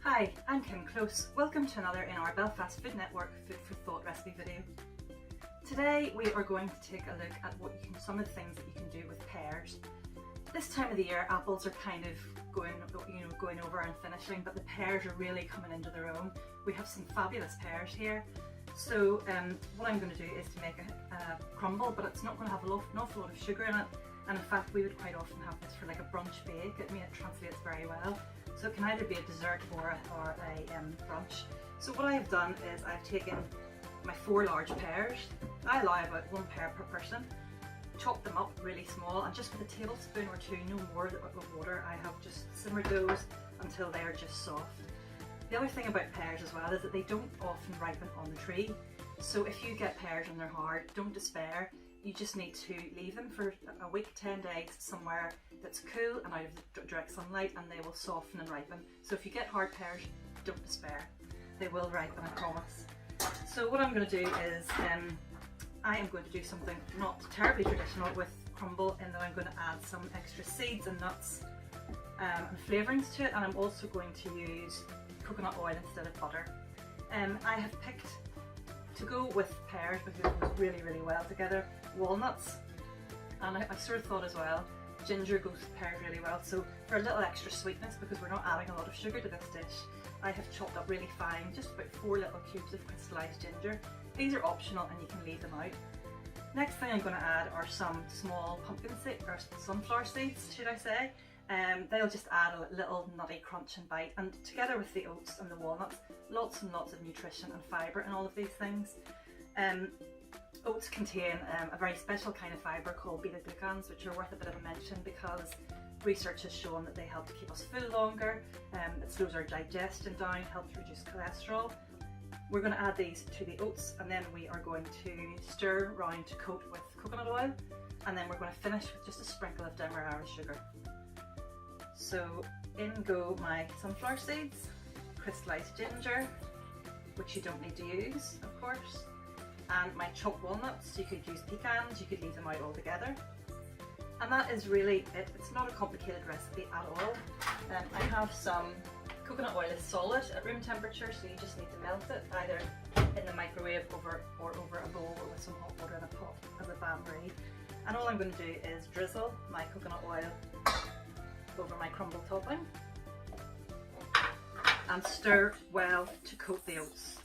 Hi, I'm Kim Close. Welcome to another in our Belfast Food Network Food for Thought recipe video. Today we are going to take a look at some of the things that you can do with pears. This time of the year apples are kind of going over and finishing, but the pears are really coming into their own. We have some fabulous pears here. So what I'm going to do is to make a crumble, but it's not going to have an awful lot of sugar in it, and in fact we would quite often have this for like a brunch bake. I mean, it translates very well. So it can either be a dessert or a brunch. So what I have done is I've taken my 4 large pears. I allow about 1 pear per person. Chop them up really small, and just with a tablespoon or 2, no more of water, I have just simmered those until they are just soft. The other thing about pears as well is that they don't often ripen on the tree. So if you get pears and they're hard, don't despair. You just need to leave them for a week, 10 days, somewhere that's cool and out of the direct sunlight, and they will soften and ripen. So if you get hard pears, don't despair. They will ripen, I promise. So what I'm going to do is I am going to do something not terribly traditional with crumble, in that I'm going to add some extra seeds and nuts and flavourings to it, and I'm also going to use coconut oil instead of butter. I have picked, to go with pears because it goes really well together, walnuts, and I sort of thought as well ginger goes with pears really well. So for a little extra sweetness, because we're not adding a lot of sugar to this dish, I have chopped up really fine just about 4 little cubes of crystallised ginger. These are optional and you can leave them out. Next thing I'm going to add are some small pumpkin seeds, or sunflower seeds should I say. They'll just add a little nutty crunch and bite, and together with the oats and the walnuts, lots and lots of nutrition and fibre in all of these things. Oats contain a very special kind of fibre called beta-glucans, which are worth a bit of a mention because research has shown that they help to keep us full longer, it slows our digestion down, helps reduce cholesterol. We're going to add these to the oats, and then we are going to stir round to coat with coconut oil, and then we're going to finish with just a sprinkle of demerara sugar. So in go my sunflower seeds, crystallised ginger, which you don't need to use of course, and my chopped walnuts. You could use pecans, you could leave them out altogether. And that is really it. It's not a complicated recipe at all. I have some coconut oil is solid at room temperature, so you just need to melt it either in the microwave or over a bowl with some hot water in a pot as a bain-marie. And all I'm going to do is drizzle my coconut oil over my crumble topping and stir well to coat the oats.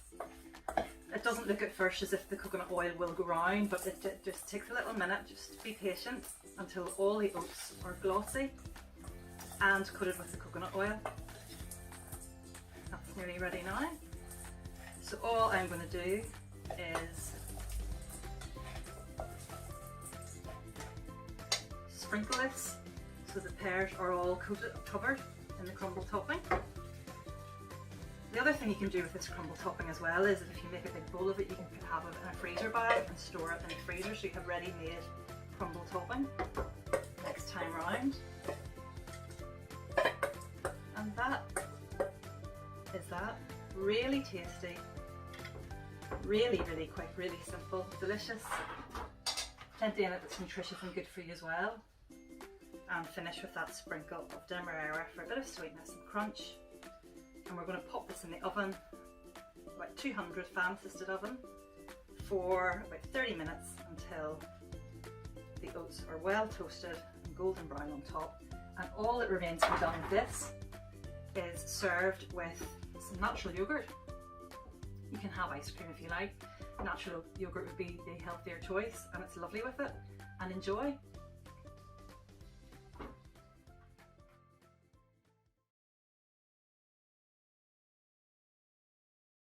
It doesn't look at first as if the coconut oil will go round, but it just takes a little minute. Just be patient until all the oats are glossy and coated with the coconut oil. That's nearly ready now. So all I'm going to do is sprinkle this so the pears are all covered in the crumble topping. The other thing you can do with this crumble topping as well is that if you make a big bowl of it, you can have it in a freezer bag and store it in the freezer, so you have ready-made crumble topping next time round. And that is that. Really tasty, really quick, really simple, delicious, plenty in it that's nutritious and good for you as well. And finish with that sprinkle of demerara for a bit of sweetness and crunch. And we're going to pop this in the oven, about 200 fan assisted oven, for about 30 minutes until the oats are well toasted and golden brown on top. And all that remains to be done with this is served with some natural yogurt. You can have ice cream if you like. Natural yogurt would be the healthier choice, and it's lovely with it. And enjoy!